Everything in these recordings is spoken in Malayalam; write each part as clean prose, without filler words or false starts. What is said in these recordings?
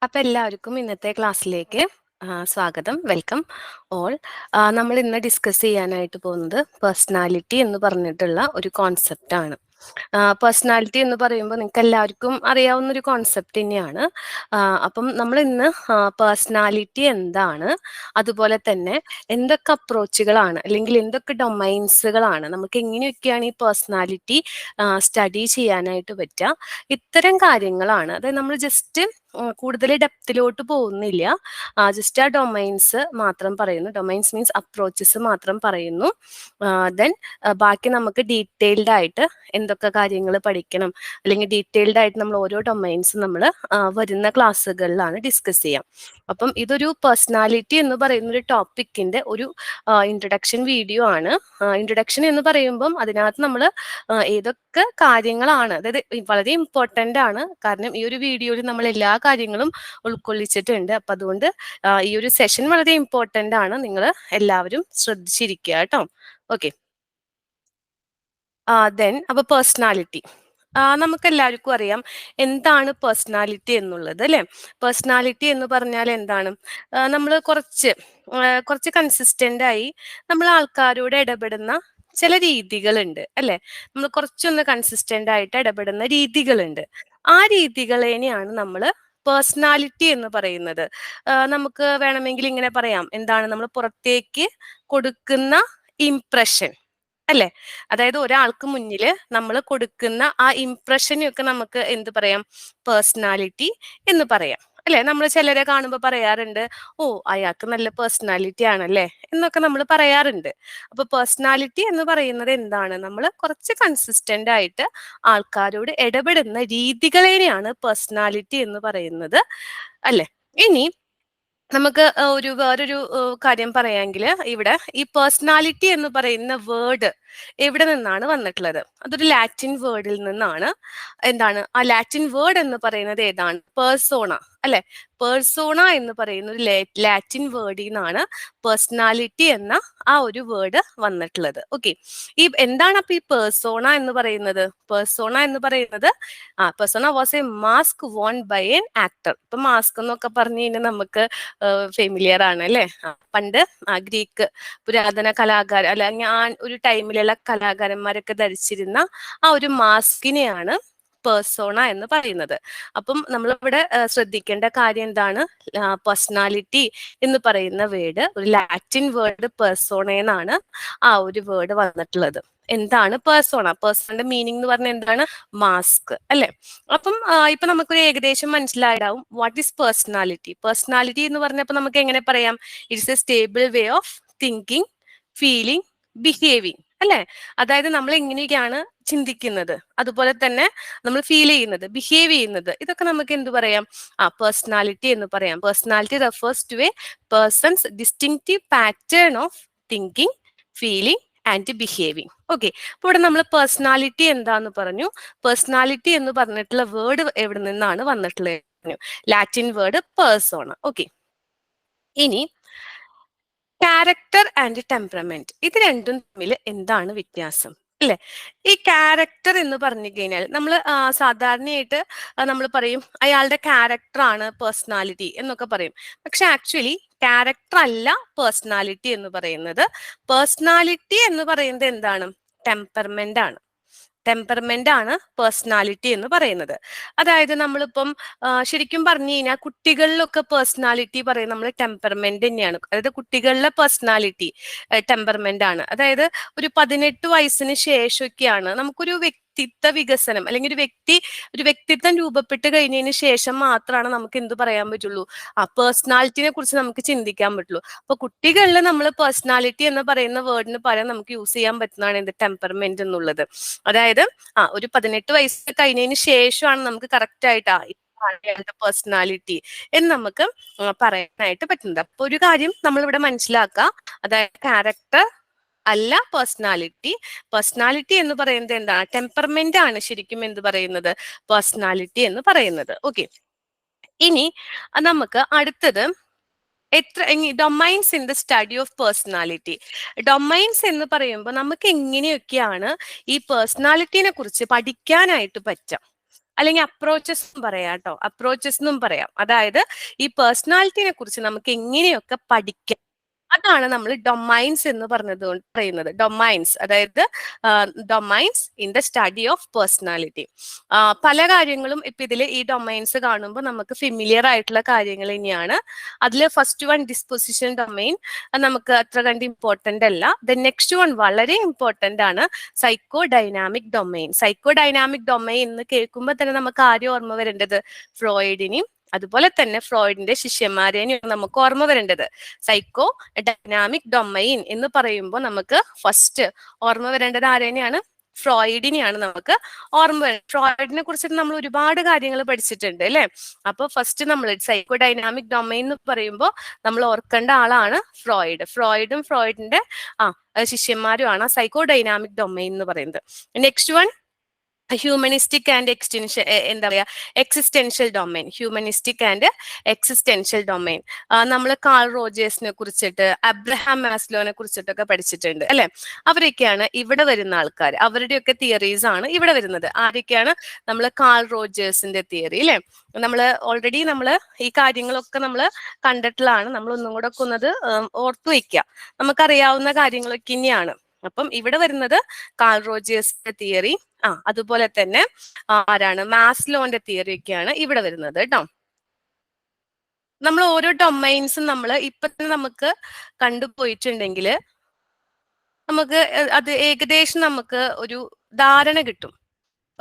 അപ്പൊ എല്ലാവർക്കും ഇന്നത്തെ ക്ലാസ്സിലേക്ക് സ്വാഗതം, വെൽക്കം ഓൾ. നമ്മൾ ഇന്ന് ഡിസ്കസ് ചെയ്യാനായിട്ട് പോകുന്നത് പേഴ്സണാലിറ്റി എന്ന് പറഞ്ഞിട്ടുള്ള ഒരു കോൺസെപ്റ്റ് ആണ്. പേഴ്സണാലിറ്റി എന്ന് പറയുമ്പോൾ നിങ്ങൾക്ക് എല്ലാവർക്കും അറിയാവുന്ന ഒരു കോൺസെപ്റ്റ് തന്നെയാണ്. അപ്പം നമ്മൾ ഇന്ന് പേഴ്സണാലിറ്റി എന്താണ്, അതുപോലെ തന്നെ എന്തൊക്കെ അപ്രോച്ചുകളാണ് അല്ലെങ്കിൽ എന്തൊക്കെ ഡൊമൈൻസുകളാണ് നമുക്ക് എങ്ങനെയൊക്കെയാണ് ഈ പേഴ്സണാലിറ്റി സ്റ്റഡി ചെയ്യാനായിട്ട് പറ്റുക, ഇത്തരം കാര്യങ്ങളാണ്. അതായത് നമ്മൾ ജസ്റ്റ് കൂടുതൽ ഡെപ്തിലോട്ട് പോകുന്നില്ല, ജസ്റ്റ് ആ ഡൊമൈൻസ് മാത്രം പറയുന്നു. ഡൊമൈൻസ് മീൻസ് അപ്രോച്ചസ് മാത്രം പറയുന്നു. ദെൻ ബാക്കി നമുക്ക് ഡീറ്റെയിൽഡ് ആയിട്ട് എന്തൊക്കെ കാര്യങ്ങൾ പഠിക്കണം, അല്ലെങ്കിൽ ഡീറ്റെയിൽഡ് ആയിട്ട് നമ്മൾ ഓരോ ഡൊമൈൻസ് നമ്മൾ വരുന്ന ക്ലാസ്സുകളിലാണ് ഡിസ്കസ് ചെയ്യാം. അപ്പം ഇതൊരു പേഴ്സണാലിറ്റി എന്ന് പറയുന്ന ഒരു ടോപ്പിക്കിന്റെ ഒരു ഇൻട്രൊഡക്ഷൻ വീഡിയോ ആണ്. ഇൻട്രൊഡക്ഷൻ എന്ന് പറയുമ്പം അതിനകത്ത് നമ്മൾ ഏതൊക്കെ കാര്യങ്ങളാണ്, അതായത് വളരെ ഇമ്പോർട്ടൻ്റ് ആണ്, കാരണം ഈ ഒരു വീഡിയോയിൽ നമ്മൾ എല്ലാ കാര്യങ്ങളും ഉൾക്കൊള്ളിച്ചിട്ടുണ്ട്. അപ്പം അതുകൊണ്ട് ഈ ഒരു സെഷൻ വളരെ ഇമ്പോർട്ടൻ്റ് ആണ്, നിങ്ങൾ എല്ലാവരും ശ്രദ്ധിച്ചിരിക്കുക കേട്ടോ. ഓക്കെ. അപ്പൊ പേഴ്സണാലിറ്റി നമുക്ക് എല്ലാവർക്കും അറിയാം എന്താണ് പേഴ്സണാലിറ്റി എന്നുള്ളത്, അല്ലെ? പേഴ്സണാലിറ്റി എന്ന് പറഞ്ഞാൽ എന്താണ്? നമ്മൾ കുറച്ച് കൺസിസ്റ്റന്റ് ആയി നമ്മൾ ആൾക്കാരോട് ഇടപെടുന്ന ചില രീതികളുണ്ട്, അല്ലെ? നമ്മൾ കുറച്ചൊന്ന് കൺസിസ്റ്റന്റ് ആയിട്ട് ഇടപെടുന്ന രീതികളുണ്ട്. ആ രീതികളെയാണ് നമ്മൾ പേഴ്സണാലിറ്റി എന്ന് പറയുന്നത്. നമുക്ക് വേണമെങ്കിൽ ഇങ്ങനെ പറയാം, എന്താണ് നമ്മൾ പുറത്തേക്ക് കൊടുക്കുന്ന ഇംപ്രഷൻ, അല്ലെ? അതായത് ഒരാൾക്ക് മുന്നിൽ നമ്മൾ കൊടുക്കുന്ന ആ ഇംപ്രഷനൊക്കെ നമുക്ക് എന്ത് പറയാം? പേഴ്സണാലിറ്റി എന്ന് പറയാം, അല്ലെ? നമ്മൾ ചിലരെ കാണുമ്പോൾ പറയാറുണ്ട്, ഓ അയാൾക്ക് നല്ല പേഴ്സണാലിറ്റി ആണല്ലേ എന്നൊക്കെ നമ്മൾ പറയാറുണ്ട്. അപ്പൊ പേഴ്സണാലിറ്റി എന്ന് പറയുന്നത് എന്താണ്? നമ്മൾ കുറച്ച് കൺസിസ്റ്റന്റ് ആയിട്ട് ആൾക്കാരോട് ഇടപെടുന്ന രീതികളെയാണ് പേഴ്സണാലിറ്റി എന്ന് പറയുന്നത്, അല്ലെ? ഇനി നമുക്ക് വേറൊരു കാര്യം പറയാമെങ്കിൽ, ഇവിടെ ഈ പേഴ്സണാലിറ്റി എന്ന് പറയുന്ന വേർഡ് എവിടെ നിന്നാണ് വന്നിട്ടുള്ളത്? അതൊരു ലാറ്റിൻ വേർഡിൽ നിന്നാണ്. എന്താണ് ആ ലാറ്റിൻ വേർഡ് എന്ന് പറയുന്നത്? ഏതാണ്? പേഴ്സോണ, അല്ലെ? പേഴ്സോണ എന്ന് പറയുന്ന ഒരു ലാറ്റിൻ വേർഡിൽ നിന്നാണ് പേഴ്സണാലിറ്റി എന്ന ആ ഒരു വേർഡ് വന്നിട്ടുള്ളത്. ഓക്കെ. എന്താണ് അപ്പൊ ഈ പേഴ്സോണ എന്ന് പറയുന്നത്? പേഴ്സോണ എന്ന് പറയുന്നത് persona was a mask worn by an actor. ഇപ്പൊ മാസ്ക് എന്നൊക്കെ പറഞ്ഞു കഴിഞ്ഞാൽ നമുക്ക് ഫെമിലിയർ ആണ്, അല്ലെ? പണ്ട് ഗ്രീക്ക് പുരാതന കലാകാരൻ, അല്ലെങ്കിൽ ആ ഒരു ടൈമിലുള്ള കലാകാരന്മാരൊക്കെ ധരിച്ചിരുന്ന ആ ഒരു മാസ്കിനെയാണ് പേഴ്സോണ എന്ന് പറയുന്നത്. അപ്പം നമ്മളിവിടെ ശ്രദ്ധിക്കേണ്ട കാര്യം എന്താണ്? പേഴ്സണാലിറ്റി എന്ന് പറയുന്ന വേർഡ് ഒരു ലാറ്റിൻ വേർഡ് പേഴ്സോണ എന്നാണ് ആ ഒരു വേർഡ് വന്നിട്ടുള്ളത്. എന്താണ് പേഴ്സോണ? പേഴ്സോണയുടെ മീനിങ് എന്ന് പറഞ്ഞാൽ എന്താണ്? മാസ്ക്, അല്ലെ? അപ്പം ഇപ്പൊ നമുക്കൊരു ഏകദേശം മനസ്സിലായിടാവും വാട്ട് ഈസ് പേഴ്സണാലിറ്റി. പേഴ്സണാലിറ്റി എന്ന് പറഞ്ഞപ്പോൾ നമുക്ക് എങ്ങനെ പറയാം? It's A stable way of thinking, feeling, behaving, അല്ലെ? അതായത് നമ്മൾ എങ്ങനെയൊക്കെയാണ് ചിന്തിക്കുന്നത്, അതുപോലെ തന്നെ നമ്മൾ ഫീൽ ചെയ്യുന്നത്, ബിഹേവ് ചെയ്യുന്നത്, ഇതൊക്കെ നമുക്ക് എന്ത് പറയാം? പേഴ്സണാലിറ്റി എന്ന് പറയാം. Personality refers to a person's distinctive pattern of thinking, feeling and behaving. Okay. അപ്പൊ ഇവിടെ നമ്മൾ പേഴ്സണാലിറ്റി എന്താന്ന് പറഞ്ഞു. പേഴ്സണാലിറ്റി എന്ന് പറഞ്ഞിട്ടുള്ള വേർഡ് എവിടെ നിന്നാണ് വന്നിട്ടുള്ളത്? Latin word persona. ഓക്കെ. ഇനി ക്യാരക്ടർ ആൻഡ് ടെമ്പറമെന്റ്, ഇത് രണ്ടും തമ്മിൽ എന്താണ് വ്യത്യാസം, അല്ലെ? ഈ ക്യാരക്ടർ എന്ന് പറഞ്ഞു കഴിഞ്ഞാൽ നമ്മൾ സാധാരണയായിട്ട് നമ്മൾ പറയും അയാളുടെ ക്യാരക്ടർ ആണ് പേഴ്സണാലിറ്റി എന്നൊക്കെ പറയും. പക്ഷെ ആക്ച്വലി ക്യാരക്ടർ അല്ല പേഴ്സണാലിറ്റി എന്ന് പറയുന്നത്. പേഴ്സണാലിറ്റി എന്ന് പറയുന്നത് എന്താണ്? ടെമ്പർമെന്റ് ആണ്. ടെമ്പർമെന്റ് ആണ് പേഴ്സണാലിറ്റി എന്ന് പറയുന്നത്. അതായത് നമ്മളിപ്പം ശരിക്കും പറഞ്ഞു കഴിഞ്ഞാൽ കുട്ടികളിലൊക്കെ പേഴ്സണാലിറ്റി പറയും നമ്മൾ ടെമ്പർമെന്റ് തന്നെയാണ്. അതായത് കുട്ടികളിലെ പേഴ്സണാലിറ്റി ടെമ്പർമെന്റ് ആണ്. അതായത് ഒരു 18 വയസ്സിന് ശേഷമൊക്കെയാണ് നമുക്കൊരു വ്യക്തിത്വ വികസനം, അല്ലെങ്കിൽ ഒരു വ്യക്തിത്വം രൂപപ്പെട്ട് കഴിഞ്ഞതിന് ശേഷം മാത്രമാണ് നമുക്ക് എന്ത് പറയാൻ പറ്റുള്ളൂ? പേഴ്സണാലിറ്റിനെ കുറിച്ച് നമുക്ക് ചിന്തിക്കാൻ പറ്റുള്ളൂ. അപ്പൊ കുട്ടികളിൽ നമ്മൾ പേഴ്സണാലിറ്റി എന്ന് പറയുന്ന വേർഡിന് പകരം നമുക്ക് യൂസ് ചെയ്യാൻ പറ്റുന്നതാണ് എന്ത്? ടെമ്പർമെന്റ് എന്നുള്ളത്. അതായത് ഒരു 18 വയസ്സ് കഴിഞ്ഞതിന് ശേഷമാണ് നമുക്ക് കറക്റ്റ് ആയിട്ട് പേഴ്സണാലിറ്റി എന്ന് നമുക്ക് പറയാനായിട്ട് പറ്റുന്നത്. അപ്പൊ ഒരു കാര്യം നമ്മൾ ഇവിടെ മനസ്സിലാക്കുക, അതായത് ക്യാരക്ടർ അല്ല പേഴ്സണാലിറ്റി. പേഴ്സണാലിറ്റി എന്ന് പറയുന്നത് എന്താണ്? ടെമ്പർമെന്റ് ആണ് ശരിക്കും എന്ത് പറയുന്നത്? പേഴ്സണാലിറ്റി എന്ന് പറയുന്നത്. ഓക്കെ. ഇനി നമുക്ക് അടുത്തത് domains in the study of personality. Domains എന്ന് പറയുമ്പോൾ നമുക്ക് എങ്ങനെയൊക്കെയാണ് ഈ പേഴ്സണാലിറ്റിനെ കുറിച്ച് പഠിക്കാനായിട്ട് പറ്റുക? അല്ലെങ്കിൽ അപ്രോച്ചസ് എന്നും പറയാം കേട്ടോ, അപ്രോച്ചസ് എന്നും പറയാം. അതായത് ഈ പേഴ്സണാലിറ്റിനെ കുറിച്ച് നമുക്ക് എങ്ങനെയൊക്കെ പഠിക്കാം, അതാണ് നമ്മൾ ഡൊമൈൻസ് എന്ന് പറയുന്നത്. ഡൊമൈൻസ്, അതായത് domains in the study of personality. പല കാര്യങ്ങളും ഇപ്പൊ ഇതിൽ ഈ ഡൊമൈൻസ് കാണുമ്പോൾ നമുക്ക് ഫെമിലിയർ ആയിട്ടുള്ള കാര്യങ്ങൾ തന്നെയാണ്. അതിൽ ഫസ്റ്റ് വൺ ഡിസ്പൊസിഷൻ ഡൊമൈൻ നമുക്ക് അത്ര കണ്ട് ഇമ്പോർട്ടന്റ് അല്ല. ദ നെക്സ്റ്റ് വൺ വളരെ ഇമ്പോർട്ടന്റ് ആണ്, psycho dynamic domain. Psycho dynamic domain എന്ന് കേൾക്കുമ്പോൾ തന്നെ നമുക്ക് ആരും ഓർമ്മ വരേണ്ടത്? ഫ്രോയിഡിനെയും അതുപോലെ തന്നെ ഫ്രോയിഡിന്റെ ശിഷ്യന്മാരെയും നമുക്ക് ഓർമ്മ വരേണ്ടത്. സൈക്കോ ഡൈനാമിക് ഡൊമൈൻ എന്ന് പറയുമ്പോൾ നമുക്ക് ഫസ്റ്റ് ഓർമ്മ വരേണ്ടത് ആരെയാണ്? ഫ്രോയിഡിനെയാണ് നമുക്ക് ഓർമ്മ വരുന്നത്. ഫ്രോയിഡിനെ കുറിച്ചിട്ട് നമ്മൾ ഒരുപാട് കാര്യങ്ങൾ പഠിച്ചിട്ടുണ്ട് അല്ലെ. അപ്പൊ ഫസ്റ്റ് നമ്മൾ സൈക്കോ ഡൈനാമിക് ഡൊമൈൻ എന്ന് പറയുമ്പോൾ നമ്മൾ ഓർക്കേണ്ട ആളാണ് ഫ്രോയിഡ്. ഫ്രോയിഡും ഫ്രോയിഡിന്റെ ശിഷ്യന്മാരുമാണ് സൈക്കോ ഡൈനാമിക് ഡൊമൈൻ എന്ന് പറയുന്നത്. നെക്സ്റ്റ് വൺ ഹ്യൂമനിസ്റ്റിക് ആൻഡ് എന്താ പറയാ, existential domain. Humanistic and existential domain നമ്മൾ കാൾ റോജേഴ്സിനെ കുറിച്ചിട്ട്, അബ്രഹാം മാസ്ലോനെ കുറിച്ചിട്ടൊക്കെ പഠിച്ചിട്ടുണ്ട് അല്ലെ. അവരൊക്കെയാണ് ഇവിടെ വരുന്ന ആൾക്കാർ. അവരുടെയൊക്കെ തിയറീസ് ആണ് ഇവിടെ വരുന്നത്. ആരൊക്കെയാണ്? നമ്മൾ കാൾ റോജേഴ്സിന്റെ തിയറി അല്ലെ. നമ്മൾ ഓൾറെഡി ഈ കാര്യങ്ങളൊക്കെ നമ്മൾ കണ്ടിട്ടുള്ളതാണ്. നമ്മൾ ഒന്നും കൂടെ ഒക്കെ ഒന്നത് ഓർത്തു വയ്ക്കുക. നമുക്കറിയാവുന്ന കാര്യങ്ങളൊക്കെ തന്നെയാണ്. അപ്പം ഇവിടെ വരുന്നത് കാൾ റോജേഴ്സിന്റെ തിയറി, അതുപോലെ തന്നെ ആരാണ്? മാസ്ലോന്റെ തിയറി ഒക്കെയാണ് ഇവിടെ വരുന്നത് കേട്ടോ. നമ്മൾ ഓരോ ഡൊമൈൻസും നമ്മൾ ഇപ്പൊ തന്നെ നമുക്ക് കണ്ടുപോയിട്ടുണ്ടെങ്കിൽ നമുക്ക് അത് ഏകദേശം നമുക്ക് ഒരു ധാരണ കിട്ടും.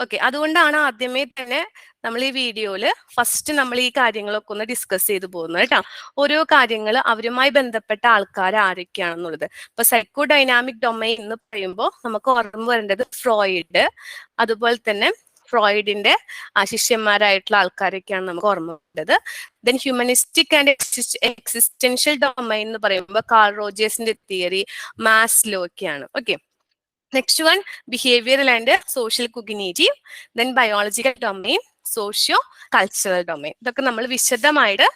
ഓക്കെ, അതുകൊണ്ടാണ് ആദ്യമേ തന്നെ നമ്മൾ ഈ വീഡിയോയില് ഫസ്റ്റ് നമ്മൾ ഈ കാര്യങ്ങളൊക്കെ ഒന്ന് ഡിസ്കസ് ചെയ്തു പോകുന്നത് കേട്ടോ. ഓരോ കാര്യങ്ങൾ അവരുമായി ബന്ധപ്പെട്ട ആൾക്കാർ ആരൊക്കെയാണെന്നുള്ളത്. ഇപ്പൊ സൈക്കോ ഡൈനാമിക് ഡൊമൈൻ എന്ന് പറയുമ്പോൾ നമുക്ക് ഓർമ്മ വരേണ്ടത് ഫ്രോയിഡ്, അതുപോലെ തന്നെ ഫ്രോയിഡിന്റെ ശിഷ്യന്മാരായിട്ടുള്ള ആൾക്കാരൊക്കെയാണ് നമുക്ക് ഓർമ്മ വേണ്ടത്. Then humanistic and existential domain എന്ന് പറയുമ്പോൾ കാൾ റോജേഴ്സിന്റെ തിയറി, മാസ്ലോ ഒക്കെയാണ്. Okay, next one behavioural and social cognitive, then biological domain, socio cultural domain. ഇതൊക്കെ നമ്മൾ വിശദമായിട്ട്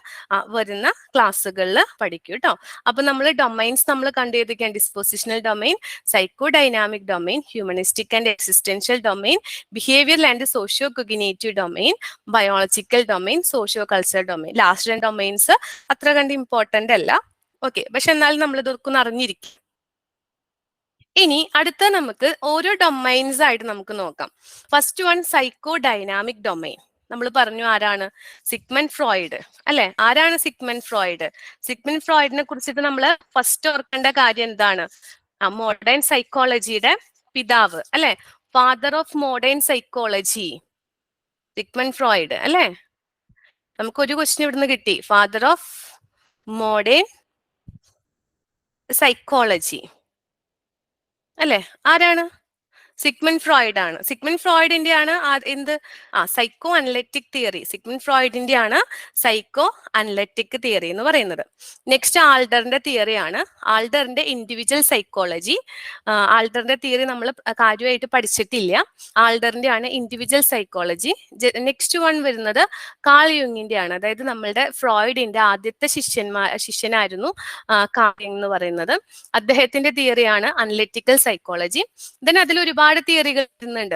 വരുന്ന ക്ലാസ്സുകളിൽ പഠിക്കും കേട്ടോ. അപ്പൊ നമ്മൾ ഡൊമൈൻസ് നമ്മൾ കണ്ടുപിടിക്കാൻ ഡിസ്പോസിഷണൽ domain, psycho dynamic domain, humanistic and existential domain, behavioural and socio cognitive domain, biological domain, socio cultural domain. Last രണ്ട് ഡൊമൈൻസ് അത്ര കണ്ട് ഇമ്പോർട്ടന്റ് അല്ല. ഓക്കെ, പക്ഷെ എന്നാലും നമ്മൾ ഇതൊക്കെ ഒന്ന് അറിഞ്ഞിരിക്കും. ഇനി അടുത്ത നമുക്ക് ഓരോ ഡൊമൈൻസ് ആയിട്ട് നമുക്ക് നോക്കാം. First one psycho dynamic domain. നമ്മൾ പറഞ്ഞു ആരാണ്? സിഗ്മണ്ട് ഫ്രോയിഡ് അല്ലെ. ആരാണ് സിഗ്മണ്ട് ഫ്രോയിഡ്? സിഗ്മണ്ട് ഫ്രോയിഡിനെ കുറിച്ചിട്ട് നമ്മൾ ഫസ്റ്റ് ഓർക്കേണ്ട കാര്യം എന്താണ്? മോഡേൺ സൈക്കോളജിയുടെ പിതാവ് അല്ലെ, father of modern psychology, Sigmund Freud അല്ലെ. നമുക്കൊരു ക്വസ്റ്റ്യൻ ഇവിടുന്ന് കിട്ടി, ഫാദർ ഓഫ് മോഡേൺ സൈക്കോളജി അല്ലെ. ആരാണ്? സിഗ്മണ്ട് ഫ്രോയിഡ് ആണ്. സിഗ്മണ്ട് ഫ്രോയിഡിന്റെ ആണ് എന്ത്? Psycho analytic theory. സിഗ്മണ്ട് ഫ്രോയിഡിന്റെ ആണ് സൈക്കോ അനലറ്റിക് തിയറി എന്ന് പറയുന്നത്. നെക്സ്റ്റ് ആൾഡറിന്റെ തിയറി ആണ്, ആൾഡറിന്റെ ഇൻഡിവിജ്വൽ സൈക്കോളജി. ആൾഡറിന്റെ തിയറി നമ്മൾ കാര്യമായിട്ട് പഠിച്ചിട്ടില്ല. ആൾഡറിന്റെ ആണ് ഇൻഡിവിജ്വൽ സൈക്കോളജി. നെക്സ്റ്റ് വൺ വരുന്നത് കാൾ യുങ്ങിന്റെ ആണ്. അതായത് നമ്മളുടെ ഫ്രോയിഡിന്റെ ആദ്യത്തെ ശിഷ്യനായിരുന്നു കാൾ യുങ് എന്ന് പറയുന്നത്. അദ്ദേഹത്തിന്റെ തിയറിയാണ് അനലിറ്റിക്കൽ സൈക്കോളജി. ദെൻ അതിൽ ഒരുപാട് തിയറികൾ വരുന്നുണ്ട്.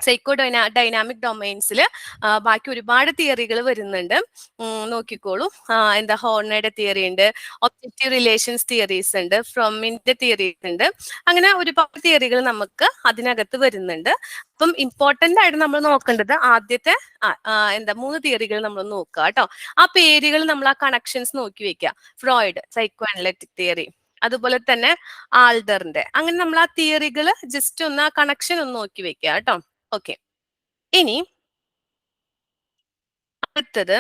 സൈക്കോ ഡൈനാമിക് ഡൊമൈൻസിൽ ബാക്കി ഒരുപാട് തിയറികൾ വരുന്നുണ്ട്. നോക്കിക്കോളൂ, എന്താ ഹോർണയുടെ തിയറി ഉണ്ട്, ഒബ്ജക്റ്റീവ് റിലേഷൻസ് തിയറീസ് ഉണ്ട്, ഫ്രോമിന്റെ തിയറീസ് ഉണ്ട്. അങ്ങനെ ഒരുപാട് തിയറികൾ നമുക്ക് അതിനകത്ത് വരുന്നുണ്ട്. അപ്പം ഇമ്പോർട്ടന്റ് ആയിട്ട് നമ്മൾ നോക്കേണ്ടത് ആദ്യത്തെ 3 തിയറികൾ നമ്മൾ നോക്കുക കേട്ടോ. ആ പേരുകൾ നമ്മൾ ആ കണക്ഷൻസ് നോക്കി വെക്കുക. ഫ്രോയിഡ്, സൈക്കോ അനലറ്റിക് തിയറി, അതുപോലെ തന്നെ ആൾഡറിന്റെ. അങ്ങനെ നമ്മൾ ആ തിയറികൾ ജസ്റ്റ് ഒന്ന് ആ കണക്ഷൻ ഒന്ന് നോക്കി വെക്കുക കേട്ടോ. ഓക്കെ, ഇനി അടുത്തത്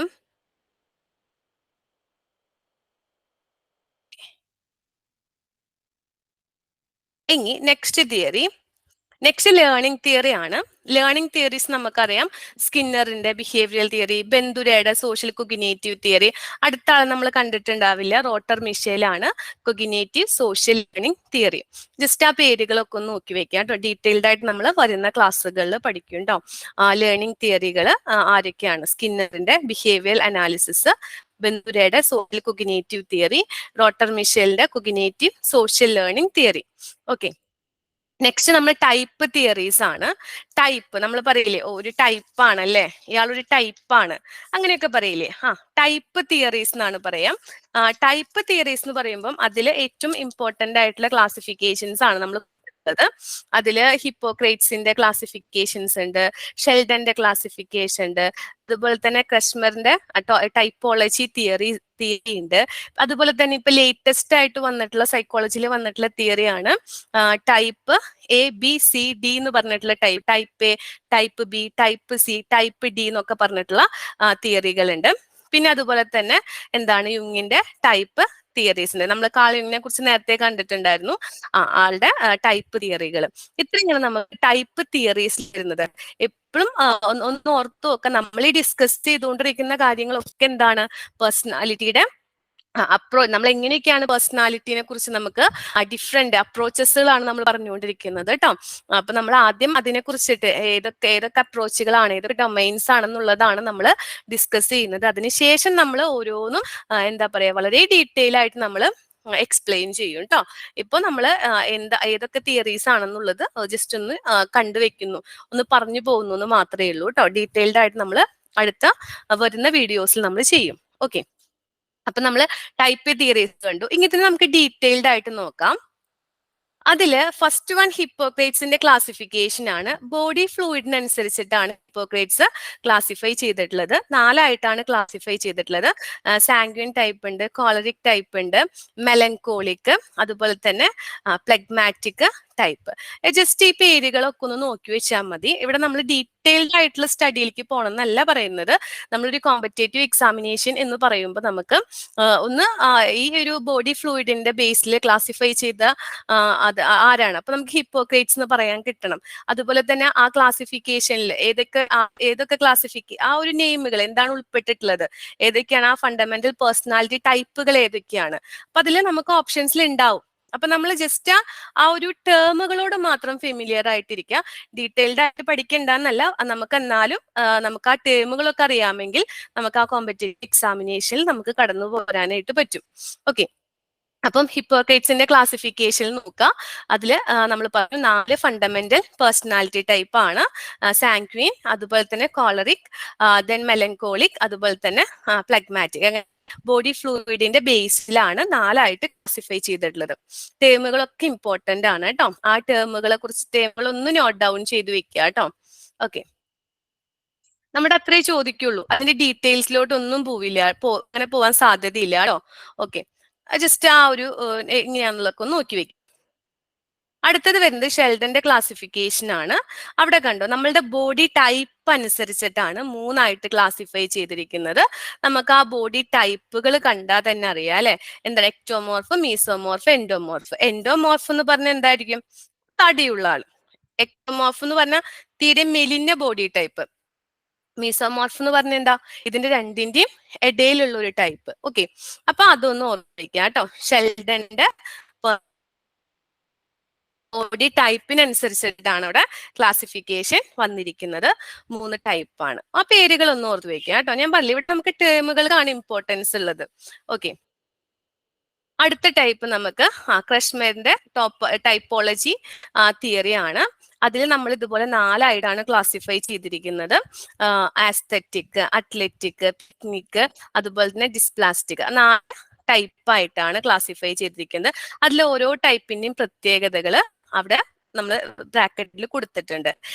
next theory. Next learning theory ആണ്. ലേണിംഗ് തിയറീസ് നമുക്കറിയാം, സ്കിന്നറിന്റെ ബിഹേവിയറൽ തിയറി, ബെന്തുരയുടെ സോഷ്യൽ കൊഗ്നിറ്റീവ് തിയറി. അടുത്ത ആൾ നമ്മൾ കണ്ടിട്ടുണ്ടാവില്ല, റോട്ടർ മിഷേലാണ് cognitive social learning theory. Just ആ പേരുകളൊക്കെ ഒന്ന് നോക്കി വെക്കാം കേട്ടോ. ഡീറ്റെയിൽഡ് ആയിട്ട് നമ്മൾ വരുന്ന ക്ലാസ്സുകളിൽ പഠിക്കും കേട്ടോ. ലേണിംഗ് തിയറികൾ ആരൊക്കെയാണ്? സ്കിന്നറിന്റെ ബിഹേവിയറൽ അനാലിസിസ്, ബെന്തുരയുടെ സോഷ്യൽ കൊഗ്നിറ്റീവ് തിയറി, റോട്ടർ മിഷേലിന്റെ cognitive social learning theory. Okay, next നമ്മൾ ടൈപ്പ് തിയറീസ് ആണ്. ടൈപ്പ് നമ്മൾ പറയില്ലേ, ഒരു ടൈപ്പാണ് അല്ലേ, ഇയാളൊരു ടൈപ്പാണ്, അങ്ങനെയൊക്കെ പറയില്ലേ. ടൈപ്പ് തിയറീസ് എന്നാണ് പറയാം. ടൈപ്പ് തിയറീസ് എന്ന് പറയുമ്പോൾ അതിൽ ഏറ്റവും ഇമ്പോർട്ടന്റ് ആയിട്ടുള്ള ക്ലാസിഫിക്കേഷൻസ് ആണ് നമ്മൾ ത്. അതില് ഹിപ്പോക്രേറ്റ്സിന്റെ ക്ലാസിഫിക്കേഷൻസ് ഉണ്ട്, ഷെൽഡന്റെ ക്ലാസിഫിക്കേഷൻ ഉണ്ട്, അതുപോലെ തന്നെ ക്രഷ്മറിന്റെ ടൈപ്പോളജി തിയറി ഉണ്ട്. അതുപോലെ തന്നെ ഇപ്പൊ ലേറ്റസ്റ്റ് ആയിട്ട് വന്നിട്ടുള്ള സൈക്കോളജിയിൽ വന്നിട്ടുള്ള തിയറിയാണ് ടൈപ്പ് ABCD എന്ന് പറഞ്ഞിട്ടുള്ള type A, type B, type C, type D എന്നൊക്കെ പറഞ്ഞിട്ടുള്ള തിയറികൾ ഉണ്ട്. പിന്നെ അതുപോലെ തന്നെ എന്താണ് യുങ്ങിന്റെ ടൈപ്പ് തിയറീസിന്റെ, നമ്മൾ കാൾ യുങ്ങിനെ കുറിച്ച് നേരത്തെ കണ്ടിട്ടുണ്ടായിരുന്നു, ആളുടെ ടൈപ്പ് തിയറികൾ. ഇത്രയാണ് നമുക്ക് ടൈപ്പ് തിയറീസ് വരുന്നത്. എപ്പോഴും ഒന്ന് ഓർത്തു നോക്കാം, നമ്മൾ ഈ ഡിസ്കസ് ചെയ്തുകൊണ്ടിരിക്കുന്ന കാര്യങ്ങളൊക്കെ എന്താണ് പേഴ്സണാലിറ്റിയുടെ നമ്മൾ എങ്ങനെയൊക്കെയാണ് പേഴ്സണാലിറ്റിനെ കുറിച്ച് നമുക്ക് ഡിഫറെന്റ് അപ്രോച്ചസുകളാണ് നമ്മൾ പറഞ്ഞുകൊണ്ടിരിക്കുന്നത് കേട്ടോ. അപ്പൊ നമ്മൾ ആദ്യം അതിനെ കുറിച്ചിട്ട് ഏതൊക്കെ അപ്രോച്ചുകളാണ്, ഏതൊക്കെ ഡൊമൈൻസ് ആണെന്നുള്ളതാണ് നമ്മൾ ഡിസ്കസ് ചെയ്യുന്നത്. അതിനുശേഷം നമ്മൾ ഓരോന്നും എന്താ പറയാ വളരെ ഡീറ്റെയിൽ ആയിട്ട് നമ്മൾ എക്സ്പ്ലെയിൻ ചെയ്യും കേട്ടോ. ഇപ്പൊ നമ്മൾ ഏതൊക്കെ തിയറീസ് ആണെന്നുള്ളത് ജസ്റ്റ് ഒന്ന് കണ്ടുവെക്കുന്നു, ഒന്ന് പറഞ്ഞു പോകുന്നു എന്ന് മാത്രമേ ഉള്ളൂ കേട്ടോ. ഡീറ്റെയിൽഡ് ആയിട്ട് നമ്മൾ അടുത്ത വരുന്ന വീഡിയോസിൽ നമ്മൾ ചെയ്യും. ഓക്കെ, അപ്പൊ നമ്മൾ ടൈപ്പ് തിയറീസ് കണ്ടു. ഇങ്ങനെ നമുക്ക് ഡീറ്റെയിൽഡ് ആയിട്ട് നോക്കാം. അതില് ഫസ്റ്റ് വൺ ഹിപ്പോക്രേറ്റ്സിന്റെ ക്ലാസിഫിക്കേഷൻ ആണ്. ബോഡി ഫ്ലൂയിഡിനനുസരിച്ചിട്ടാണ് ഹിപ്പോക്രേറ്റ്സ് ക്ലാസിഫൈ ചെയ്തിട്ടുള്ളത്. 4ആയിട്ടാണ് ക്ലാസിഫൈ ചെയ്തിട്ടുള്ളത്. സാങ്ക്വിൻ ടൈപ്പ് ഉണ്ട്, കോളറിക് ടൈപ്പ് ഉണ്ട്, മെലങ്കോളിക്, അതുപോലെ തന്നെ പ്ലെഗ്മാറ്റിക് ടൈപ്പ്. ജസ്റ്റ് ഈ പേരുകളൊക്കെ ഒന്ന് നോക്കി വെച്ചാൽ മതി. ഇവിടെ നമ്മൾ ഡീറ്റെയിൽഡ് ആയിട്ടുള്ള സ്റ്റഡിയിലേക്ക് പോകണം എന്നല്ല പറയുന്നത്. നമ്മളൊരു കോമ്പറ്റേറ്റീവ് എക്സാമിനേഷൻ എന്ന് പറയുമ്പോൾ നമുക്ക് ഒന്ന് ഈ ഒരു ബോഡി ഫ്ലൂയിഡിന്റെ ബേസിൽ ക്ലാസിഫൈ ചെയ്ത അത് ആരാണ്, അപ്പൊ നമുക്ക് ഹിപ്പോക്രേറ്റ്സ് എന്ന് പറയാൻ കിട്ടണം. അതുപോലെ തന്നെ ആ ക്ലാസിഫിക്കേഷനിൽ ഏതൊക്കെ ആ ഒരു നെയിമുകൾ എന്താണ് ഉൾപ്പെട്ടിട്ടുള്ളത്, ഏതൊക്കെയാണ് ആ ഫണ്ടമെന്റൽ പേഴ്സണാലിറ്റി ടൈപ്പുകൾ ഏതൊക്കെയാണ്, അപ്പൊ അതിൽ നമുക്ക് ഓപ്ഷൻസിൽ ഉണ്ടാവും. അപ്പൊ നമ്മൾ ജസ്റ്റ് ആ ഒരു ടേമുകളോട് മാത്രം ഫെമിലിയർ ആയിട്ടിരിക്കുക, ഡീറ്റെയിൽഡ് ആയിട്ട് പഠിക്കേണ്ടെന്നല്ല, നമുക്ക് എന്നാലും നമുക്ക് ആ ടേമുകളൊക്കെ അറിയാമെങ്കിൽ നമുക്ക് ആ കോമ്പറ്റേറ്റീവ് എക്സാമിനേഷനിൽ നമുക്ക് കടന്നു പോരാനായിട്ട് പറ്റും. ഓക്കെ, അപ്പം ഹിപ്പോക്രേറ്റ്സിന്റെ ക്ലാസിഫിക്കേഷനിൽ നോക്കുക. അതിൽ നമ്മൾ പറഞ്ഞു 4 ഫണ്ടമെന്റൽ പേഴ്സണാലിറ്റി ടൈപ്പ് ആണ്. സാങ്ക്വിൻ, അതുപോലെ തന്നെ കോളറിക്, ദെൻ മെലങ്കോളിക്, അതുപോലെ തന്നെ പ്ലെഗ്മാറ്റിക്. ബോഡി ഫ്ലൂയിഡിന്റെ ബേസിലാണ് 4ആയിട്ട് ക്ലാസിഫൈ ചെയ്തിട്ടുള്ളത്. ടേമുകളൊക്കെ ഇമ്പോർട്ടന്റ് ആണ് കേട്ടോ. ആ ടേമുകളെ കുറിച്ച് ടേമുകളൊന്നും നോട്ട് ഡൗൺ ചെയ്ത് വെക്കുക കേട്ടോ. ഓക്കെ, നമ്മുടെ അത്രേ ചോദിക്കുള്ളൂ, അതിന്റെ ഡീറ്റെയിൽസിലോട്ട് ഒന്നും പോവില്ല, അങ്ങനെ പോവാൻ സാധ്യതയില്ല കേട്ടോ. ഓക്കെ, ജസ്റ്റ് ആ ഒരു എങ്ങനെയാണെന്നുള്ളതൊക്കെ ഒന്ന് നോക്കി വെക്കും. അടുത്തത് വരുന്നത് ഷെൽഡന്റെ ക്ലാസിഫിക്കേഷൻ ആണ്. അവിടെ കണ്ടോ, നമ്മളുടെ ബോഡി ടൈപ്പ് അനുസരിച്ചിട്ടാണ് 3ആയിട്ട് ക്ലാസിഫൈ ചെയ്തിരിക്കുന്നത്. നമുക്ക് ആ ബോഡി ടൈപ്പുകൾ കണ്ടാൽ തന്നെ അറിയാം അല്ലെ, എന്താണ് എക്ടോമോർഫ്, മീസോമോർഫ്, എൻഡോമോർഫ്. എൻഡോമോർഫ് എന്ന് പറഞ്ഞാൽ എന്തായിരിക്കും, തടിയുള്ള ആൾ. എക്ടോമോർഫ് എന്ന് പറഞ്ഞാൽ തീരെ മെലിഞ്ഞ ബോഡി ടൈപ്പ്. മീസോമോർഫ് എന്ന് പറഞ്ഞ എന്താ, ഇതിന്റെ രണ്ടിന്റെയും ഇടയിലുള്ള ഒരു ടൈപ്പ്. ഓക്കെ, അപ്പൊ അതൊന്ന് ഓർമ്മിക്കുക കേട്ടോ. ഷെൽഡന്റെ ബോഡി ടൈപ്പിനനുസരിച്ചിട്ടാണ് അവിടെ ക്ലാസിഫിക്കേഷൻ വന്നിരിക്കുന്നത്. 3 ടൈപ്പാണ്. ആ പേരുകൾ ഒന്ന് ഓർത്ത് വെക്കുക കേട്ടോ. ഞാൻ പറഞ്ഞു ഇവിടെ നമുക്ക് ടേമുകൾക്കാണ് ഇമ്പോർട്ടൻസ് ഉള്ളത്. ഓക്കെ, അടുത്ത ടൈപ്പ് നമുക്ക് ക്രഷ്മറിന്റെ ടൈപ്പോളജി തിയറി ആണ്. അതിൽ നമ്മൾ ഇതുപോലെ 4ആയിട്ടാണ് ക്ലാസിഫൈ ചെയ്തിരിക്കുന്നത്. ആസ്തെറ്റിക്, അത്ലറ്റിക്, പിക്നിക്, അതുപോലെ തന്നെ ഡിസ്പ്ലാസ്റ്റിക്. 4 ടൈപ്പായിട്ടാണ് ക്ലാസിഫൈ ചെയ്തിരിക്കുന്നത്. അതിൽ ഓരോ ടൈപ്പിന്റെയും പ്രത്യേകതകൾ അവിടെ നമ്മൾ ബ്രാക്കറ്റിൽ കൊടുത്തിട്ടുണ്ട്.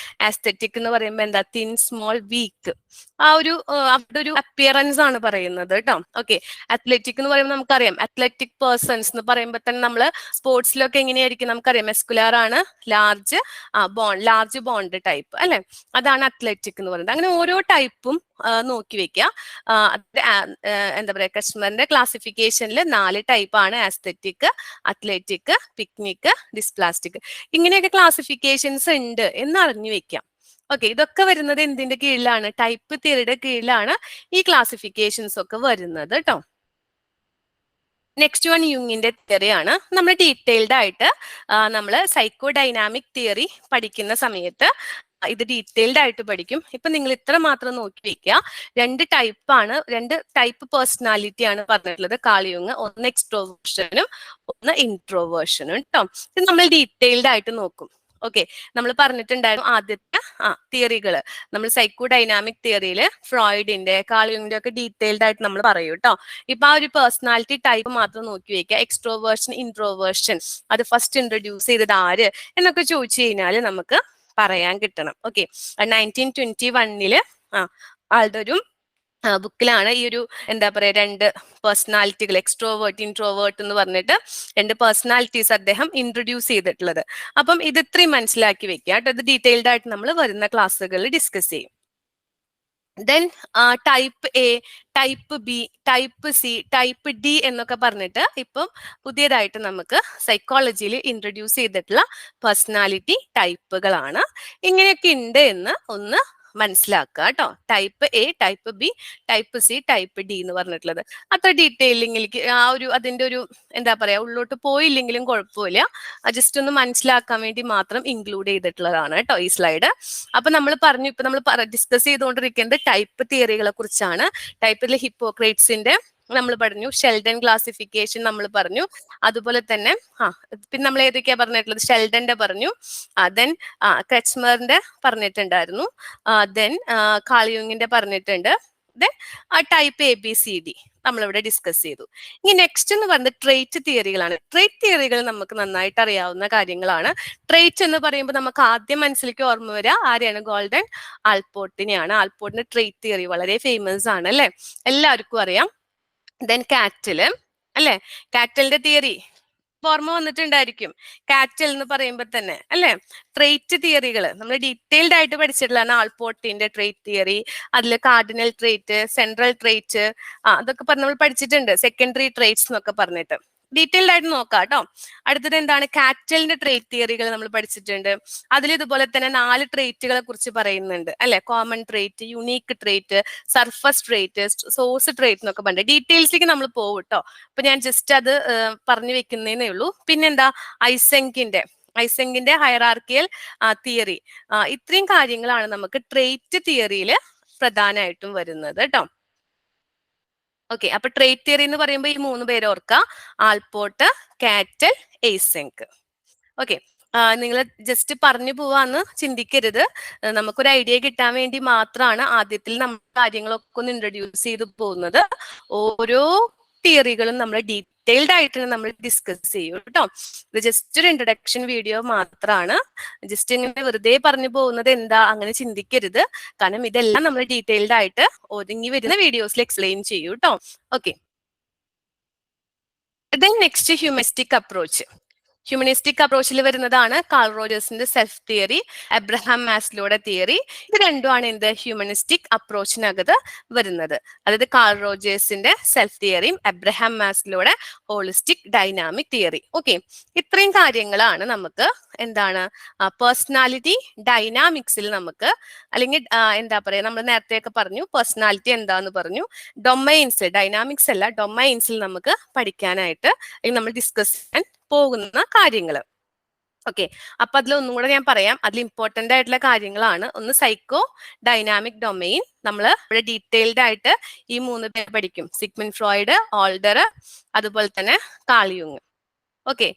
ആസ്തെറ്റിക് എന്ന് പറയുമ്പോൾ എന്താ, തിൻ, സ്മോൾ, വീക്ക്, ആ ഒരു അവിടെ ഒരു അപ്പിയറൻസ് ആണ് പറയുന്നത് കേട്ടോ. ഓക്കെ, അത്ലറ്റിക് എന്ന് പറയുമ്പോൾ നമുക്കറിയാം, അത്ലറ്റിക് പേഴ്സൺസ് എന്ന് പറയുമ്പോൾ തന്നെ നമ്മൾ സ്പോർട്സിലൊക്കെ എങ്ങനെയായിരിക്കും നമുക്കറിയാം, മെസ്കുലാർ ആണ്, ലാർജ് ബോണ്ട് ടൈപ്പ് അല്ലെ, അതാണ് അത്ലറ്റിക് എന്ന് പറയുന്നത്. അങ്ങനെ ഓരോ ടൈപ്പും നോക്കി വെക്കുക. എന്താ പറയാ, കശ്മീറിന്റെ ക്ലാസിഫിക്കേഷനിൽ 4 ടൈപ്പാണ്: ആസ്തെറ്റിക്, അത്ലറ്റിക്, പിക്നിക്, ഡിസ്പ്ലാസ്റ്റിക്. ഇങ്ങനെയൊക്കെ ക്ലാസിഫിക്കേഷൻസ് ഉണ്ട് എന്ന് അറിഞ്ഞു വെക്കാം. ഓക്കെ, ഇതൊക്കെ വരുന്നത് എന്തിന്റെ കീഴിലാണ്, ടൈപ്പ് തിയറിയുടെ കീഴിലാണ് ഈ ക്ലാസിഫിക്കേഷൻസ് ഒക്കെ വരുന്നത് കേട്ടോ. നെക്സ്റ്റ് വൺ യുങ്ങിന്റെ തിയറി ആണ്. നമ്മൾ ഡീറ്റെയിൽഡ് ആയിട്ട് നമ്മൾ സൈക്കോ ഡൈനാമിക് തിയറി പഠിക്കുന്ന സമയത്ത് ഇത് ഡീറ്റെയിൽഡ് ആയിട്ട് പഠിക്കും. ഇപ്പൊ നിങ്ങൾ ഇത്ര മാത്രം നോക്കി വെക്കുക. 2 ടൈപ്പാണ്, 2 ടൈപ്പ് പേഴ്സണാലിറ്റി ആണ് പറഞ്ഞിട്ടുള്ളത് കാൾ യുങ്. ഒന്ന് എക്സ്ട്രോവേർഷനും ഒന്ന് ഇൻട്രോവേർഷനും കേട്ടോ. ഇത് നമ്മൾ ഡീറ്റെയിൽഡ് ആയിട്ട് നോക്കും. ഓക്കെ, നമ്മൾ പറഞ്ഞിട്ടുണ്ടായിരുന്നു ആദ്യത്തെ തിയറികൾ നമ്മൾ സൈക്കോ ഡൈനാമിക് തിയറിയിൽ ഫ്രോയിഡിന്റെ കാളിയുടെ ഒക്കെ ഡീറ്റെയിൽഡ് ആയിട്ട് നമ്മൾ പറയൂ കേട്ടോ. ഇപ്പൊ ആ ഒരു പേഴ്സണാലിറ്റി ടൈപ്പ് മാത്രം നോക്കി വെക്കുക. എക്സ്ട്രോവേർഷൻ, ഇൻട്രോവേർഷൻ അത് ഫസ്റ്റ് ഇൻട്രൊഡ്യൂസ് ചെയ്തത് ആര് എന്നൊക്കെ ചോദിച്ചു കഴിഞ്ഞാൽ നമുക്ക് പറയാൻ കിട്ടണം. ഓക്കെ, 1921 ആളുടെ ഒരു ബുക്കിലാണ് ഈ ഒരു എന്താ പറയാ രണ്ട് പേഴ്സണാലിറ്റികൾ എക്സ്ട്രോവേർട്ട് ഇൻട്രോവേർട്ട് എന്ന് പറഞ്ഞിട്ട് രണ്ട് പേഴ്സണാലിറ്റീസ് അദ്ദേഹം ഇൻട്രൊഡ്യൂസ് ചെയ്തിട്ടുള്ളത്. അപ്പം ഇത് ഇത്രയും മനസ്സിലാക്കി വെക്കുക കേട്ടോ. ഇത് ഡീറ്റെയിൽഡ് ആയിട്ട് നമ്മൾ വരുന്ന ക്ലാസ്സുകളിൽ ഡിസ്കസ് ചെയ്യും. Then type A, type B, type C, type D എന്നൊക്കെ പറഞ്ഞിട്ട് ഇപ്പം പുതിയതായിട്ട് നമുക്ക് സൈക്കോളജിയിൽ ഇൻട്രൊഡ്യൂസ് ചെയ്തിട്ടുള്ള പേഴ്സണാലിറ്റി ടൈപ്പുകളാണ്. ഇങ്ങനെയൊക്കെ ഉണ്ട് എന്ന് ഒന്ന് മനസ്സിലാക്കുക കേട്ടോ. Type A, type B, type C, type D എന്ന് പറഞ്ഞിട്ടുള്ളത് അത്ര ഡീറ്റെയിലിംഗിലേക്ക് അതിന്റെ ഒരു എന്താ പറയാ ഉള്ളോട്ട് പോയില്ലെങ്കിലും കുഴപ്പമില്ല. ജസ്റ്റ് ഒന്ന് മനസ്സിലാക്കാൻ വേണ്ടി മാത്രം ഇൻക്ലൂഡ് ചെയ്തിട്ടുള്ളതാണ് കേട്ടോ ഈ സ്ലൈഡ്. അപ്പൊ നമ്മൾ പറഞ്ഞു, ഇപ്പൊ നമ്മൾ ഡിസ്കസ് ചെയ്തുകൊണ്ടിരിക്കുന്നത് ടൈപ്പ് തിയറികളെ കുറിച്ചാണ്. ടൈപ്പിലെ ഹിപ്പോക്രേറ്റ്സിന്റെ നമ്മൾ പറഞ്ഞു, ഷെൽഡൻ ക്ലാസിഫിക്കേഷൻ നമ്മൾ പറഞ്ഞു, അതുപോലെ തന്നെ പിന്നെ നമ്മൾ ഏതൊക്കെയാ പറഞ്ഞിട്ടുള്ളത്, ഷെൽഡന്റെ പറഞ്ഞു, ദെൻ ക്രെച്ച്മറിന്റെ പറഞ്ഞിട്ടുണ്ടായിരുന്നു, ദെൻ കാളിയുങ്ങിന്റെ പറഞ്ഞിട്ടുണ്ട്, ദെൻ ടൈപ്പ് ABCD നമ്മളിവിടെ ഡിസ്കസ് ചെയ്തു. ഇനി നെക്സ്റ്റ് എന്ന് പറയുന്നത് ട്രേറ്റ് തിയറികളാണ്. ട്രേറ്റ് തിയറികൾ നമുക്ക് നന്നായിട്ട് അറിയാവുന്ന കാര്യങ്ങളാണ്. ട്രേറ്റ് എന്ന് പറയുമ്പോൾ നമുക്ക് ആദ്യം മനസ്സിലേക്ക് ഓർമ്മ വരിക ആരെയാണ്? ഗോൾഡൻ ആൾപോർട്ടിനെയാണ്. ആൾപോർട്ടിന്റെ ട്രേറ്റ് തിയറി വളരെ ഫേമസ് ആണ് അല്ലെ, എല്ലാവർക്കും അറിയാം. ദെൻ കാറ്റല് അല്ലെ, കാറ്റലിന്റെ തിയറി ഓർമ്മ വന്നിട്ടുണ്ടായിരിക്കും. കാറ്റൽ എന്ന് പറയുമ്പോൾ തന്നെ അല്ലെ. ട്രേറ്റ് തിയറികൾ നമ്മൾ ഡീറ്റെയിൽഡ് ആയിട്ട് പഠിച്ചിട്ടുള്ളതാണ്. ആൾപോർട്ടിന്റെ ട്രേറ്റ് തിയറി, അതിൽ കാർഡിനൽ ട്രേറ്റ്, സെൻട്രൽ ട്രേറ്റ്, അതൊക്കെ നമ്മൾ പഠിച്ചിട്ടുണ്ട്. സെക്കൻഡറി ട്രേറ്റ്സ് എന്നൊക്കെ പറഞ്ഞിട്ട് ഡീറ്റെയിൽഡ് ആയിട്ട് നോക്കാം കേട്ടോ. അടുത്തത് എന്താണ്? കാറ്റലിന്റെ ട്രേറ്റ് തിയറികൾ നമ്മൾ പഠിച്ചിട്ടുണ്ട്. അതിൽ ഇതുപോലെ തന്നെ 4 ട്രേറ്റുകളെ കുറിച്ച് പറയുന്നുണ്ട് അല്ലെ. Common trait, unique trait, surface trait, source trait എന്നൊക്കെ പറഞ്ഞിട്ട് ഡീറ്റെയിൽസിലേക്ക് നമ്മൾ പോകും കേട്ടോ. അപ്പൊ ഞാൻ ജസ്റ്റ് അത് പറഞ്ഞു വെക്കുന്നതേ ഉള്ളൂ. പിന്നെന്താ? ഐസെങ്കിന്റെ ഹൈറാർക്കിയൽ തിയറി. ഇത്രയും കാര്യങ്ങളാണ് നമുക്ക് ട്രേറ്റ് തിയറിയിൽ പ്രധാനമായിട്ടും വരുന്നത് കേട്ടോ. ഓക്കെ, അപ്പൊ ട്രേറ്റ് തിയറി എന്ന് പറയുമ്പോൾ ഈ 3 പേര് ഓർക്കുക: ആൾപോർട്ട്, കാറ്റൽ, ഐസെങ്ക്. ഓക്കെ, നിങ്ങൾ ജസ്റ്റ് പറഞ്ഞു പോവാന്ന് ചിന്തിക്കരുത്. നമുക്കൊരു ഐഡിയ കിട്ടാൻ വേണ്ടി മാത്രമാണ് ആദ്യത്തിൽ നമ്മൾ കാര്യങ്ങളൊക്കെ ഒന്ന് ഇൻട്രൊഡ്യൂസ് ചെയ്ത് പോകുന്നത്. ഓരോ തിയറികളും നമ്മൾ ഡീറ്റെയിൽഡ് ആയിട്ട് നമ്മൾ ഡിസ്കസ് ചെയ്യും കേട്ടോ. ഇത് ജസ്റ്റ് ഒരു ഇൻട്രൊഡക്ഷൻ വീഡിയോ മാത്രമാണ്. ജസ്റ്റ് ഇങ്ങനെ വെറുതെ പറഞ്ഞു പോകുന്നത് എന്താ അങ്ങനെ ചിന്തിക്കരുത്. കാരണം ഇതെല്ലാം നമ്മൾ ഡീറ്റെയിൽഡ് ആയിട്ട് ഒതുങ്ങി വരുന്ന വീഡിയോസിൽ എക്സ്പ്ലെയിൻ ചെയ്യൂ കേട്ടോ. Okay, then next humanistic approach. Humanistic അപ്രോച്ചിൽ വരുന്നതാണ് കാൾ റോജേഴ്സിന്റെ സെൽഫ് തിയറി, എബ്രഹാം മാസ്ലോയുടെ തിയറി. ഇത് രണ്ടുമാണ് എന്ത് ഹ്യൂമനിസ്റ്റിക് അപ്രോച്ചിനകത്ത് വരുന്നത്. അതായത് കാൾ റോജേഴ്സിന്റെ സെൽഫ് തിയറിയും എബ്രഹാം മാസ്ലോയുടെ ഹോളിസ്റ്റിക് ഡൈനാമിക് തിയറി. ഓക്കെ, ഇത്രയും കാര്യങ്ങളാണ് നമുക്ക് എന്താണ് പേഴ്സണാലിറ്റി ഡൈനാമിക്സിൽ നമുക്ക്, അല്ലെങ്കിൽ എന്താ പറയാ, നമ്മൾ നേരത്തെയൊക്കെ പറഞ്ഞു പേഴ്സണാലിറ്റി എന്താന്ന് പറഞ്ഞു. ഡൊമൈൻസ്, ഡൈനാമിക്സ് അല്ല, ഡൊമൈൻസിൽ നമുക്ക് പഠിക്കാനായിട്ട് അല്ലെങ്കിൽ നമ്മൾ ഡിസ്കസ് ചെയ്യാൻ പോകുന്ന കാര്യങ്ങൾ. ഓക്കെ, അപ്പൊ അതിൽ ഒന്നും കൂടെ ഞാൻ പറയാം. അതിൽ ഇമ്പോർട്ടന്റ് ആയിട്ടുള്ള കാര്യങ്ങളാണ്. ഒന്ന് സൈക്കോ ഡൈനാമിക് ഡൊമെയിൻ, നമ്മൾ ഇവിടെ ഡീറ്റെയിൽഡ് ആയിട്ട് ഈ 3 പേര് പഠിക്കും: സിഗ്മണ്ട് ഫ്രോയിഡ്, ഓൾഡർ, അതുപോലെ തന്നെ കാളിയുങ്. ഓക്കെ,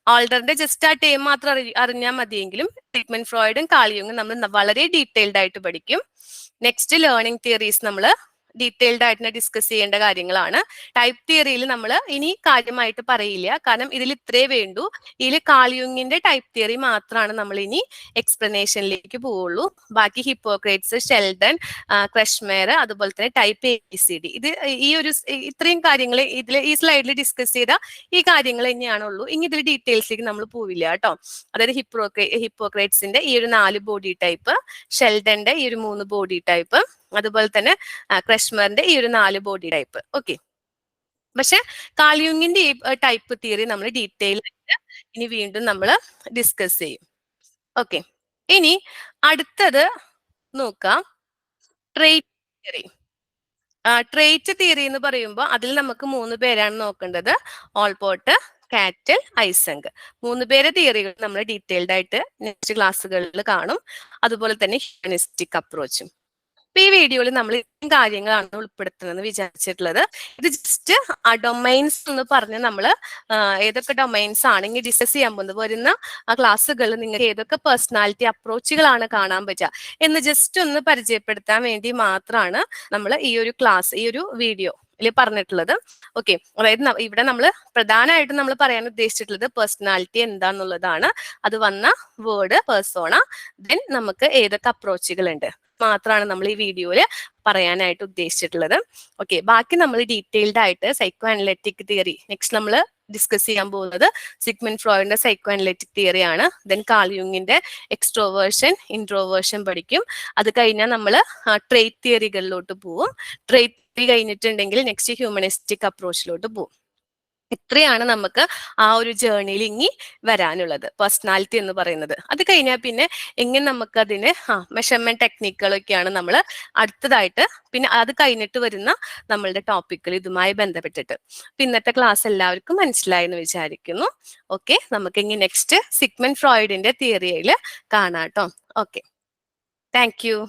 ഓൾഡറിന്റെ ജസ്റ്റ് ആ ടൈം മാത്രം അറിഞ്ഞാൽ മതിയെങ്കിലും സിഗ്മണ്ട് ഫ്രോയിഡും കാളിയുങ്ങും നമ്മൾ വളരെ ഡീറ്റെയിൽഡ് ആയിട്ട് പഠിക്കും. നെക്സ്റ്റ് ലേണിംഗ് തിയറീസ് നമ്മൾ ഡീറ്റെയിൽഡ് ആയിട്ട് ഡിസ്കസ് ചെയ്യേണ്ട കാര്യങ്ങളാണ്. ടൈപ്പ് തിയറിയിൽ നമ്മൾ ഇനി കാര്യമായിട്ട് പറയില്ല, കാരണം ഇതിൽ ഇത്രേ വേണ്ടൂ. ഇതിൽ കാളിയുങ്ങിന്റെ ടൈപ്പ് തിയറി മാത്രമാണ് നമ്മൾ ഇനി എക്സ്പ്ലനേഷനിലേക്ക് പോവുള്ളൂ. ബാക്കി ഹിപ്പോക്രേറ്റ്സ്, ഷെൽഡൻ, ക്രഷ്മെയർ, അതുപോലെ തന്നെ ടൈപ്പ് ABCD, ഇത് ഈ ഒരു ഇത്രയും കാര്യങ്ങൾ ഇതിൽ ഈ സ്ലൈഡിൽ ഡിസ്കസ് ചെയ്ത ഈ കാര്യങ്ങൾ തന്നെയാണുള്ളൂ. ഇനി ഇതിൽ ഡീറ്റെയിൽസിലേക്ക് നമ്മൾ പോവില്ല കേട്ടോ. അതായത് ഹിപ്പോക്രേറ്റ്സിന്റെ ഈ ഒരു 4 ബോഡി ടൈപ്പ്, ഷെൽഡന്റെ ഈ ഒരു 3 ബോഡി ടൈപ്പ്, അതുപോലെ തന്നെ ക്രഷ്മറിന്റെ ഈ ഒരു 4 ബോഡി ടൈപ്പ്. ഓക്കെ, പക്ഷെ കാളിയുങ്ങിന്റെ ഈ ടൈപ്പ് തിയറി നമ്മൾ ഡീറ്റെയിൽ ആയിട്ട് ഇനി വീണ്ടും നമ്മൾ ഡിസ്കസ് ചെയ്യും. ഓക്കെ, ഇനി അടുത്തത് നോക്കാം, ട്രേറ്റ് തിയറി. ട്രേറ്റ് തിയറി എന്ന് പറയുമ്പോൾ അതിൽ നമുക്ക് 3 പേരാണ് നോക്കേണ്ടത്: ഓൾപോർട്ട്, കാറ്റൽ, ഐസെങ്ക്. 3 പേരെ തിയറികൾ നമ്മൾ ഡീറ്റെയിൽഡ് ആയിട്ട് നെക്സ്റ്റ് ക്ലാസ്സുകളിൽ കാണും. അതുപോലെ തന്നെ ഹ്യൂമനിസ്റ്റിക് അപ്രോച്ചും. അപ്പൊ ഈ വീഡിയോയിൽ നമ്മൾ ഇത്രയും കാര്യങ്ങളാണ് ഉൾപ്പെടുത്തുന്നത് വിചാരിച്ചിട്ടുള്ളത്. ഇത് ജസ്റ്റ് ആ ഡൊമൈൻസ് എന്ന് പറഞ്ഞ് നമ്മൾ ഏതൊക്കെ ഡൊമൈൻസ് ആണ് ഇനി ഡിസ്കസ് ചെയ്യാൻ പോകുന്നത് വരുന്ന ആ ക്ലാസ്സുകളിൽ നിങ്ങൾക്ക് ഏതൊക്കെ പേഴ്സണാലിറ്റി അപ്രോച്ചുകളാണ് കാണാൻ പറ്റുക എന്ന് ജസ്റ്റ് ഒന്ന് പരിചയപ്പെടുത്താൻ വേണ്ടി മാത്രമാണ് നമ്മൾ ഈ ഒരു ക്ലാസ്, ഈ ഒരു വീഡിയോ പറഞ്ഞിട്ടുള്ളത്. ഓക്കെ, അതായത് ഇവിടെ നമ്മൾ പ്രധാനമായിട്ടും നമ്മൾ പറയാൻ ഉദ്ദേശിച്ചിട്ടുള്ളത് പേഴ്സണാലിറ്റി എന്താന്നുള്ളതാണ്. അത് വന്ന വേർഡ് പേഴ്സോണ, ദെൻ നമുക്ക് ഏതൊക്കെ അപ്രോച്ചുകൾ ഉണ്ട് മാത്രമാണ് നമ്മൾ ഈ വീഡിയോയില് പറയാനായിട്ട് ഉദ്ദേശിച്ചിട്ടുള്ളത്. ഓക്കെ, ബാക്കി നമ്മൾ ഡീറ്റെയിൽഡ് ആയിട്ട് സൈക്കോ അനലറ്റിക് തിയറി നെക്സ്റ്റ് നമ്മൾ ഡിസ്കസ് ചെയ്യാൻ പോകുന്നത് സിഗ്മണ്ട് ഫ്രോയിഡിന്റെ സൈക്കോ അനലറ്റിക് തിയറി ആണ്. ദെൻ കാൾ യുങ്ങിന്റെ എക്സ്ട്രോവേർഷൻ ഇൻട്രോവേർഷൻ പഠിക്കും. അത് കഴിഞ്ഞാൽ നമ്മൾ ട്രേറ്റ് തിയറികളിലോട്ട് പോവും. ട്രേറ്റ് തിയറി കഴിഞ്ഞിട്ടുണ്ടെങ്കിൽ നെക്സ്റ്റ് ഹ്യൂമനിസ്റ്റിക് അപ്രോച്ചിലോട്ട് പോവും. ഇത്രയാണ് നമുക്ക് ആ ഒരു ജേർണിയിൽ ഇനി വരാനുള്ളത്, പേഴ്സണാലിറ്റി എന്ന് പറയുന്നത്. അത് കഴിഞ്ഞാൽ പിന്നെ എങ്ങനെ നമുക്ക് അതിന് മെഷർമെന്റ് ടെക്നിക്കുകളൊക്കെയാണ് നമ്മൾ അടുത്തതായിട്ട്, പിന്നെ അത് കഴിഞ്ഞിട്ട് വരുന്ന നമ്മളുടെ ടോപ്പിക്കുകൾ ഇതുമായി ബന്ധപ്പെട്ടിട്ട്. ഇന്നത്തെ ക്ലാസ് എല്ലാവർക്കും മനസ്സിലായി എന്ന് വിചാരിക്കുന്നു. ഓക്കെ, നമുക്ക് ഇനി നെക്സ്റ്റ് സിഗ്മണ്ട് ഫ്രോയിഡിന്റെ തിയറിയിൽ കാണാം കേട്ടോ. Okay, thank you.